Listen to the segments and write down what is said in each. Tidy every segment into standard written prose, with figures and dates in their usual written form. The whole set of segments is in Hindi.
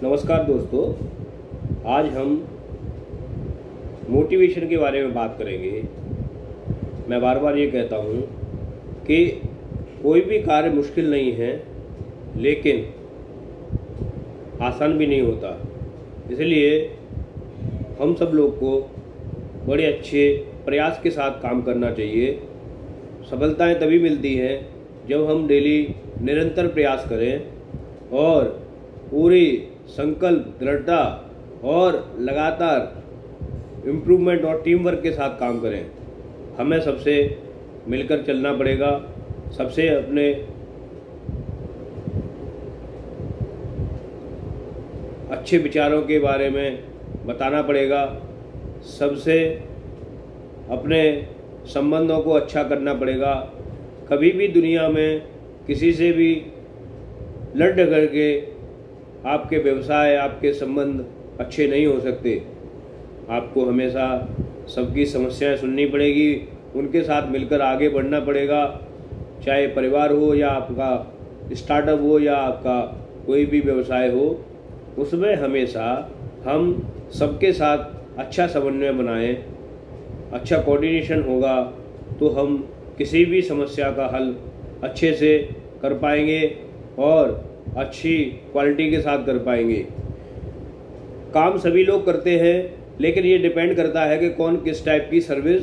नमस्कार दोस्तों, आज हम मोटिवेशन के बारे में बात करेंगे। मैं बार बार ये कहता हूँ कि कोई भी कार्य मुश्किल नहीं है, लेकिन आसान भी नहीं होता। इसलिए हम सब लोग को बड़े अच्छे प्रयास के साथ काम करना चाहिए। सफलताएं तभी मिलती हैं जब हम डेली निरंतर प्रयास करें और पूरी संकल्प, दृढ़ता और लगातार इम्प्रूवमेंट और टीम वर्क के साथ काम करें। हमें सबसे मिलकर चलना पड़ेगा, सबसे अपने अच्छे विचारों के बारे में बताना पड़ेगा, सबसे अपने संबंधों को अच्छा करना पड़ेगा। कभी भी दुनिया में किसी से भी लड़ झगड़ के आपके व्यवसाय, आपके संबंध अच्छे नहीं हो सकते। आपको हमेशा सबकी समस्याएं सुननी पड़ेगी, उनके साथ मिलकर आगे बढ़ना पड़ेगा। चाहे परिवार हो या आपका स्टार्टअप हो या आपका कोई भी व्यवसाय हो, उसमें हमेशा हम सबके साथ अच्छा समन्वय बनाएं। अच्छा कोऑर्डिनेशन होगा तो हम किसी भी समस्या का हल अच्छे से कर पाएंगे और अच्छी क्वालिटी के साथ कर पाएंगे। काम सभी लोग करते हैं, लेकिन ये डिपेंड करता है कि कौन किस टाइप की सर्विस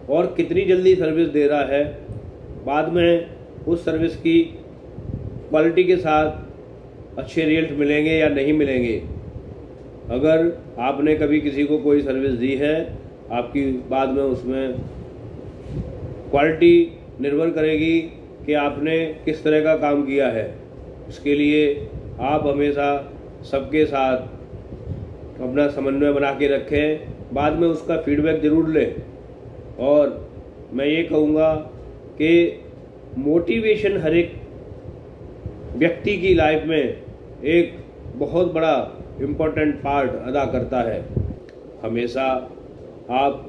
और कितनी जल्दी सर्विस दे रहा है। बाद में उस सर्विस की क्वालिटी के साथ अच्छे रिजल्ट मिलेंगे या नहीं मिलेंगे। अगर आपने कभी किसी को कोई सर्विस दी है, आपकी बाद में उसमें क्वालिटी निर्भर करेगी कि आपने किस तरह का काम किया है। इसके लिए आप हमेशा सबके साथ अपना समन्वय बना के रखें, बाद में उसका फीडबैक ज़रूर लें। और मैं ये कहूँगा कि मोटिवेशन हर एक व्यक्ति की लाइफ में एक बहुत बड़ा इम्पोर्टेंट पार्ट अदा करता है। हमेशा आप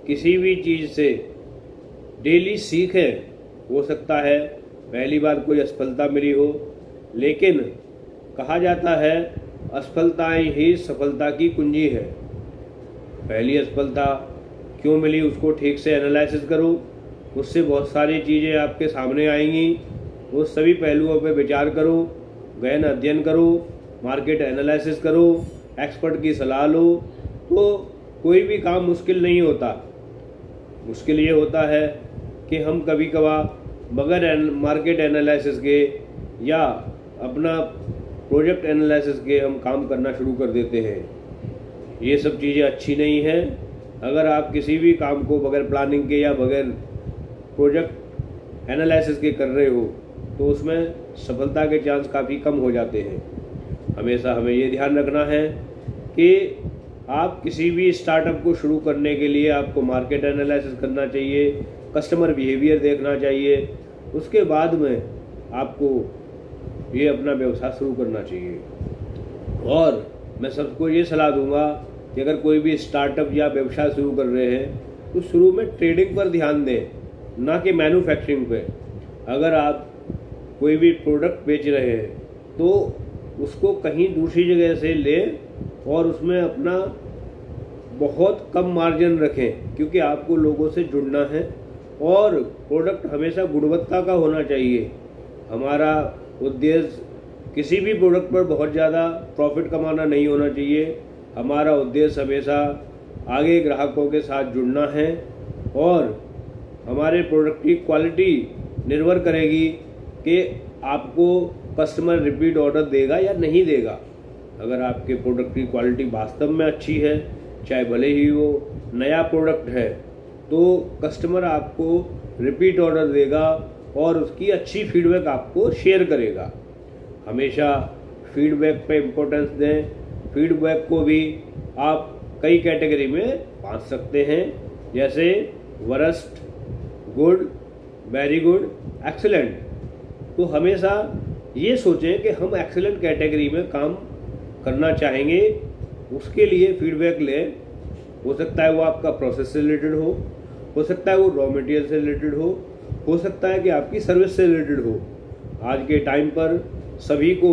किसी भी चीज़ से डेली सीखें। हो सकता है पहली बार कोई असफलता मिली हो, लेकिन कहा जाता है असफलताएं ही सफलता की कुंजी है। पहली असफलता क्यों मिली उसको ठीक से एनालिसिस करो, उससे बहुत सारी चीज़ें आपके सामने आएंगी। उस सभी पहलुओं पर विचार करो, गहन अध्ययन करो, मार्केट एनालिसिस करो, एक्सपर्ट की सलाह लो। तो कोई भी काम मुश्किल नहीं होता। मुश्किल ये होता है कि हम कभी कभार बगैर मार्केट एनालिसिस के या अपना प्रोजेक्ट एनालिसिस के हम काम करना शुरू कर देते हैं। ये सब चीज़ें अच्छी नहीं हैं। अगर आप किसी भी काम को बगैर प्लानिंग के या बगैर प्रोजेक्ट एनालिसिस के कर रहे हो, तो उसमें सफलता के चांस काफ़ी कम हो जाते हैं। हमेशा हमें ये ध्यान रखना है कि आप किसी भी स्टार्टअप को शुरू करने के लिए आपको मार्केट एनालिसिस करना चाहिए, कस्टमर बिहेवियर देखना चाहिए। उसके बाद में आपको ये अपना व्यवसाय शुरू करना चाहिए। और मैं सबको ये सलाह दूंगा कि अगर कोई भी स्टार्टअप या व्यवसाय शुरू कर रहे हैं तो शुरू में ट्रेडिंग पर ध्यान दें, ना कि मैन्युफैक्चरिंग पे। अगर आप कोई भी प्रोडक्ट बेच रहे हैं तो उसको कहीं दूसरी जगह से लें और उसमें अपना बहुत कम मार्जिन रखें, क्योंकि आपको लोगों से जुड़ना है और प्रोडक्ट हमेशा गुणवत्ता का होना चाहिए। हमारा उद्देश्य किसी भी प्रोडक्ट पर बहुत ज़्यादा प्रॉफिट कमाना नहीं होना चाहिए। हमारा उद्देश्य हमेशा आगे ग्राहकों के साथ जुड़ना है और हमारे प्रोडक्ट की क्वालिटी निर्भर करेगी कि आपको कस्टमर रिपीट ऑर्डर देगा या नहीं देगा। अगर आपके प्रोडक्ट की क्वालिटी वास्तव में अच्छी है, चाहे भले ही वो नया प्रोडक्ट है, तो कस्टमर आपको रिपीट ऑर्डर देगा और उसकी अच्छी फीडबैक आपको शेयर करेगा। हमेशा फीडबैक पे इम्पोर्टेंस दें। फीडबैक को भी आप कई कैटेगरी में बांट सकते हैं, जैसे worst, good, very good, excellent. तो हमेशा ये सोचें कि हम एक्सीलेंट कैटेगरी में काम करना चाहेंगे, उसके लिए फीडबैक लें। हो सकता है वो आपका प्रोसेस से रिलेटेड हो सकता है वो रॉ मटेरियल से रिलेटेड हो सकता है कि आपकी सर्विस से रिलेटेड हो। आज के टाइम पर सभी को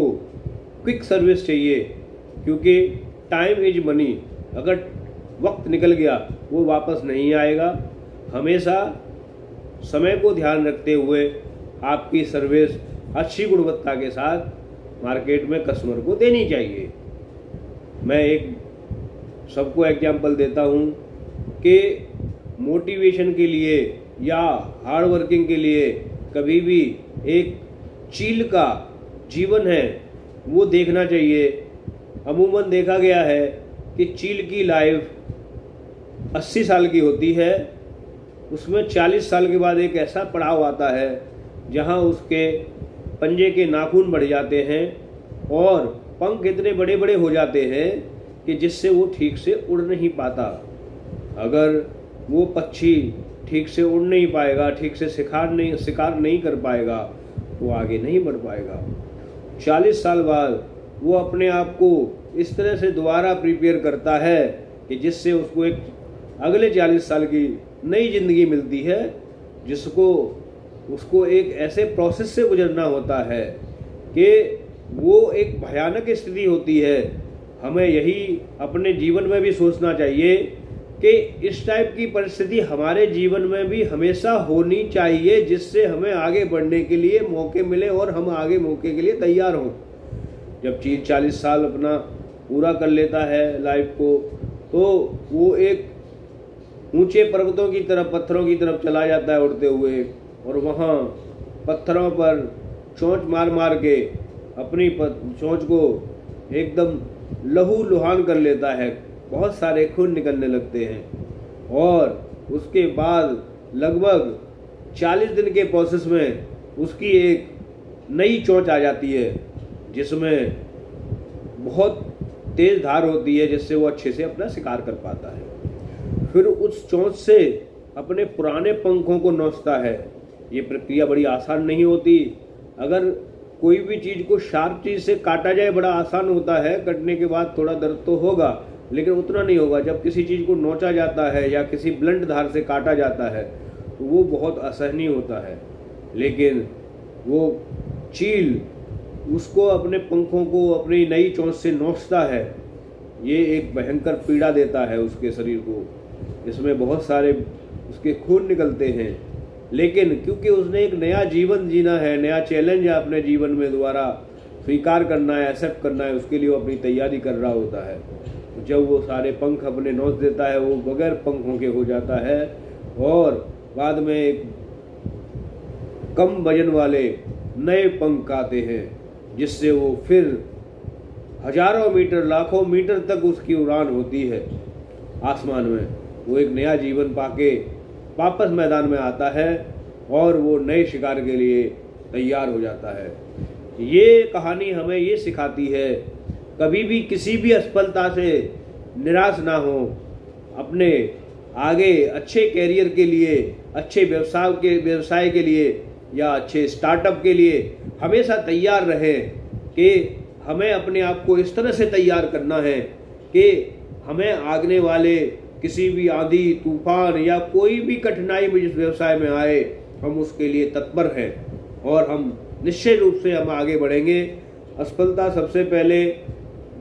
क्विक सर्विस चाहिए, क्योंकि टाइम इज मनी। अगर वक्त निकल गया वो वापस नहीं आएगा। हमेशा समय को ध्यान रखते हुए आपकी सर्विस अच्छी गुणवत्ता के साथ मार्केट में कस्टमर को देनी चाहिए। मैं एक सबको एग्जाम्पल देता हूँ कि मोटिवेशन के लिए या हार्ड वर्किंग के लिए कभी भी एक चील का जीवन है वो देखना चाहिए। अमूमन देखा गया है कि चील की लाइफ 80 साल की होती है, उसमें 40 साल के बाद एक ऐसा पड़ाव आता है जहां उसके पंजे के नाखून बढ़ जाते हैं और पंख इतने बड़े बड़े हो जाते हैं कि जिससे वो ठीक से उड़ नहीं पाता। अगर वो पक्षी ठीक से उड़ नहीं पाएगा, ठीक से शिकार नहीं कर पाएगा तो आगे नहीं बढ़ पाएगा। 40 साल बाद वो अपने आप को इस तरह से दोबारा प्रिपेयर करता है कि जिससे उसको एक अगले 40 साल की नई जिंदगी मिलती है, जिसको उसको एक ऐसे प्रोसेस से गुजरना होता है कि वो एक भयानक स्थिति होती है। हमें यही अपने जीवन में भी सोचना चाहिए कि इस टाइप की परिस्थिति हमारे जीवन में भी हमेशा होनी चाहिए, जिससे हमें आगे बढ़ने के लिए मौके मिले और हम आगे मौके के लिए तैयार हों। जब 40 साल अपना पूरा कर लेता है लाइफ को, तो वो एक ऊंचे पर्वतों की तरफ, पत्थरों की तरफ चला जाता है उड़ते हुए, और वहाँ पत्थरों पर चोंच मार मार के अपनी चोंच को एकदम लहू लुहान कर लेता है। बहुत सारे खून निकलने लगते हैं और उसके बाद लगभग 40 दिन के प्रोसेस में उसकी एक नई चोंच आ जाती है जिसमें बहुत तेज धार होती है, जिससे वो अच्छे से अपना शिकार कर पाता है। फिर उस चोंच से अपने पुराने पंखों को नोचता है। ये प्रक्रिया बड़ी आसान नहीं होती। अगर कोई भी चीज़ को शार्प चीज़ से काटा जाए बड़ा आसान होता है, कटने के बाद थोड़ा दर्द तो होगा लेकिन उतना नहीं होगा। जब किसी चीज़ को नोचा जाता है या किसी ब्लंट धार से काटा जाता है तो वो बहुत असहनीय होता है। लेकिन वो चील उसको अपने पंखों को अपनी नई चोंच से नोचता है। ये एक भयंकर पीड़ा देता है उसके शरीर को, इसमें बहुत सारे उसके खून निकलते हैं। लेकिन क्योंकि उसने एक नया जीवन जीना है, नया चैलेंज है अपने जीवन में दोबारा स्वीकार करना है, एक्सेप्ट करना है, उसके लिए वो अपनी तैयारी कर रहा होता है। जब वो सारे पंख अपने नोच देता है, वो बगैर पंखों के हो जाता है और बाद में एक कम वजन वाले नए पंख आते हैं, जिससे वो फिर हजारों मीटर, लाखों मीटर तक उसकी उड़ान होती है आसमान में। वो एक नया जीवन पाके वापस मैदान में आता है और वो नए शिकार के लिए तैयार हो जाता है। ये कहानी हमें ये सिखाती है, कभी भी किसी भी असफलता से निराश ना हो। अपने आगे अच्छे कैरियर के लिए, अच्छे व्यवसाय के लिए या अच्छे स्टार्टअप के लिए हमेशा तैयार रहें कि हमें अपने आप को इस तरह से तैयार करना है कि हमें आगने वाले किसी भी आंधी तूफान या कोई भी कठिनाई में जिस व्यवसाय में आए, हम उसके लिए तत्पर हैं और हम निश्चय रूप से हम आगे बढ़ेंगे। असफलता सबसे पहले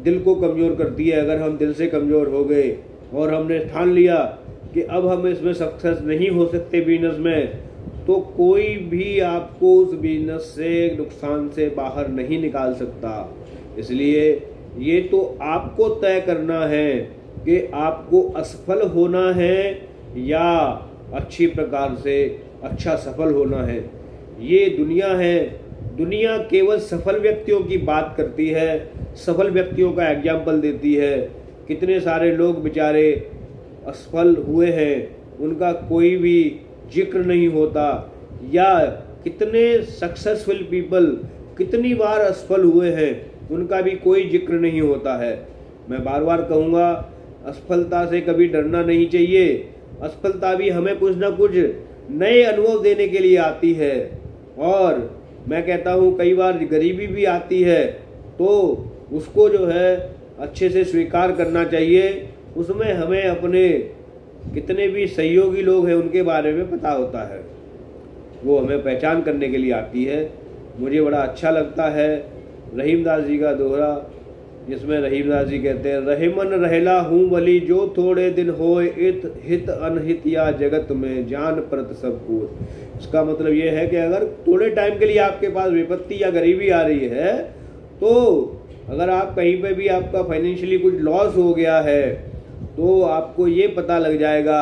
दिल को कमज़ोर करती है। अगर हम दिल से कमज़ोर हो गए और हमने ठान लिया कि अब हम इसमें सक्सेस नहीं हो सकते बिजनेस में, तो कोई भी आपको उस बिजनेस से, नुकसान से बाहर नहीं निकाल सकता। इसलिए ये तो आपको तय करना है कि आपको असफल होना है या अच्छी प्रकार से अच्छा सफल होना है। ये दुनिया है, दुनिया केवल सफल व्यक्तियों की बात करती है, सफल व्यक्तियों का एग्जाम्पल देती है। कितने सारे लोग बेचारे असफल हुए हैं, उनका कोई भी जिक्र नहीं होता, या कितने सक्सेसफुल पीपल कितनी बार असफल हुए हैं, उनका भी कोई जिक्र नहीं होता है। मैं बार बार कहूँगा, असफलता से कभी डरना नहीं चाहिए। असफलता भी हमें कुछ ना कुछ नए अनुभव देने के लिए आती है। और मैं कहता हूँ कई बार गरीबी भी आती है, तो उसको जो है अच्छे से स्वीकार करना चाहिए। उसमें हमें अपने कितने भी सहयोगी लोग हैं उनके बारे में पता होता है, वो हमें पहचान करने के लिए आती है। मुझे बड़ा अच्छा लगता है रहीमदास जी का दोहा जिसमें रहीमदास जी कहते हैं, रहीमन रहेला हूँ भली जो थोड़े दिन होए इत हित अनहित या जगत में जान परत सब पूर। इसका मतलब ये है कि अगर थोड़े टाइम के लिए आपके पास विपत्ति या गरीबी आ रही है, तो अगर आप कहीं पे भी आपका फाइनेंशियली कुछ लॉस हो गया है, तो आपको ये पता लग जाएगा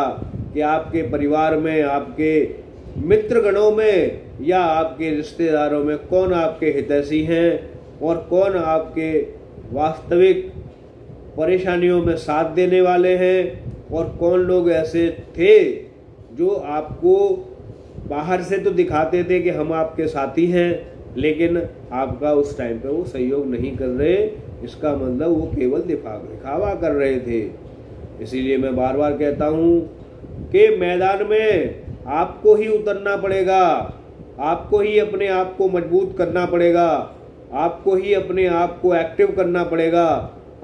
कि आपके परिवार में, आपके मित्रगणों में या आपके रिश्तेदारों में कौन आपके हितैषी हैं और कौन आपके वास्तविक परेशानियों में साथ देने वाले हैं और कौन लोग ऐसे थे जो आपको बाहर से तो दिखाते थे कि हम आपके साथी हैं, लेकिन आपका उस टाइम पे वो सहयोग नहीं कर रहे। इसका मतलब वो केवल दिखावा कर रहे थे। इसीलिए मैं बार बार कहता हूँ कि मैदान में आपको ही उतरना पड़ेगा, आपको ही अपने आप को मजबूत करना पड़ेगा, आपको ही अपने आप को एक्टिव करना पड़ेगा,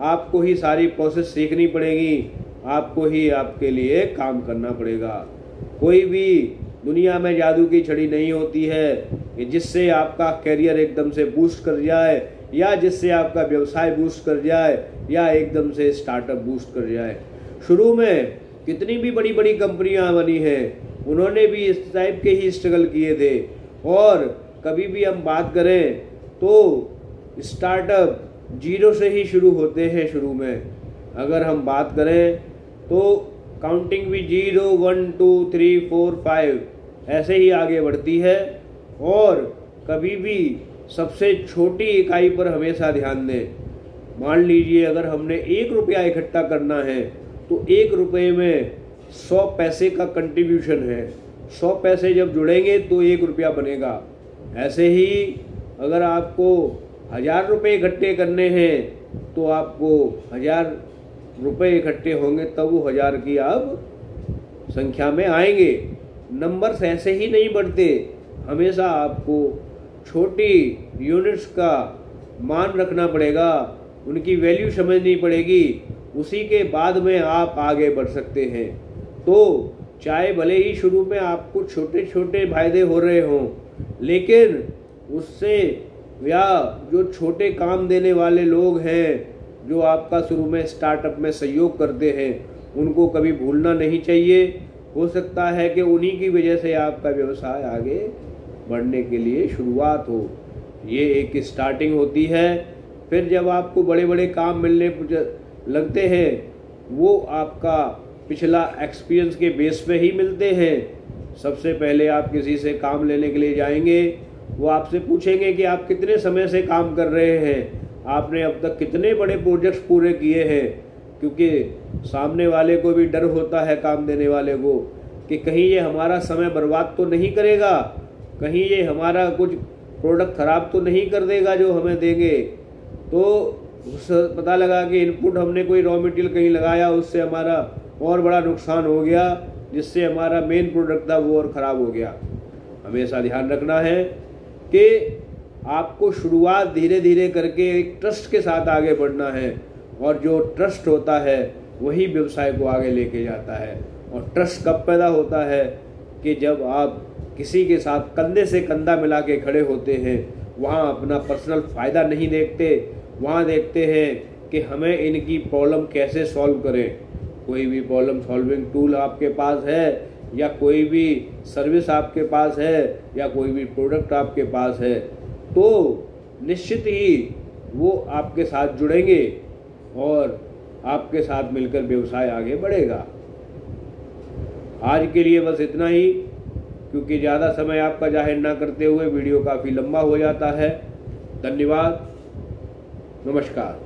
आपको ही सारी प्रोसेस सीखनी पड़ेगी, आपको ही आपके लिए काम करना पड़ेगा। कोई भी दुनिया में जादू की छड़ी नहीं होती है कि जिससे आपका करियर एकदम से बूस्ट कर जाए या जिससे आपका व्यवसाय बूस्ट कर जाए या एकदम से स्टार्टअप बूस्ट कर जाए। शुरू में कितनी भी बड़ी बड़ी कंपनियां बनी हैं, उन्होंने भी इस टाइप के ही स्ट्रगल किए थे। और कभी भी हम बात करें तो स्टार्टअप जीरो से ही शुरू होते हैं। शुरू में अगर हम बात करें तो काउंटिंग भी 0 1 2 3 4 5 ऐसे ही आगे बढ़ती है। और कभी भी सबसे छोटी इकाई पर हमेशा ध्यान दें। मान लीजिए अगर हमने 1 रुपया इकट्ठा करना है तो 1 रुपये में 100 पैसे का कंट्रीब्यूशन है। 100 पैसे जब जुड़ेंगे तो 1 रुपया बनेगा। ऐसे ही अगर आपको 1000 रुपये इकट्ठे करने हैं तो आपको 1000 रुपये इकट्ठे होंगे, तब वो 1000 की अब संख्या में आएंगे। नंबर्स ऐसे ही नहीं बढ़ते। हमेशा आपको छोटी यूनिट्स का मान रखना पड़ेगा, उनकी वैल्यू समझनी पड़ेगी, उसी के बाद में आप आगे बढ़ सकते हैं। तो चाहे भले ही शुरू में आपको छोटे छोटे फायदे हो रहे हों, लेकिन उससे या जो छोटे काम देने वाले लोग हैं जो आपका शुरू में स्टार्टअप में सहयोग करते हैं, उनको कभी भूलना नहीं चाहिए। हो सकता है कि उन्हीं की वजह से आपका व्यवसाय आगे बढ़ने के लिए शुरुआत हो। ये एक स्टार्टिंग होती है। फिर जब आपको बड़े बड़े काम मिलने लगते हैं, वो आपका पिछला एक्सपीरियंस के बेस पे ही मिलते हैं। सबसे पहले आप किसी से काम लेने के लिए जाएंगे, वो आपसे पूछेंगे कि आप कितने समय से काम कर रहे हैं, आपने अब तक कितने बड़े प्रोजेक्ट्स पूरे किए हैं। क्योंकि सामने वाले को भी डर होता है, काम देने वाले को, कि कहीं ये हमारा समय बर्बाद तो नहीं करेगा, कहीं ये हमारा कुछ प्रोडक्ट खराब तो नहीं कर देगा जो हमें देंगे। तो पता लगा कि इनपुट हमने कोई रॉ मटेरियल कहीं लगाया, उससे हमारा और बड़ा नुकसान हो गया, जिससे हमारा मेन प्रोडक्ट था वो और ख़राब हो गया। हमेशा ध्यान रखना है कि आपको शुरुआत धीरे धीरे करके एक ट्रस्ट के साथ आगे बढ़ना है, और जो ट्रस्ट होता है वही व्यवसाय को आगे लेके जाता है। और ट्रस्ट कब पैदा होता है कि जब आप किसी के साथ कंधे से कंधा मिला के खड़े होते हैं। वहाँ अपना पर्सनल फ़ायदा नहीं देखते, वहाँ देखते हैं कि हमें इनकी प्रॉब्लम कैसे सॉल्व करें। कोई भी प्रॉब्लम सॉल्विंग टूल आपके पास है, या कोई भी सर्विस आपके पास है, या कोई भी प्रोडक्ट आपके पास है, तो निश्चित ही वो आपके साथ जुड़ेंगे और आपके साथ मिलकर व्यवसाय आगे बढ़ेगा। आज के लिए बस इतना ही, क्योंकि ज़्यादा समय आपका जाहिर ना करते हुए वीडियो काफ़ी लंबा हो जाता है। धन्यवाद, नमस्कार।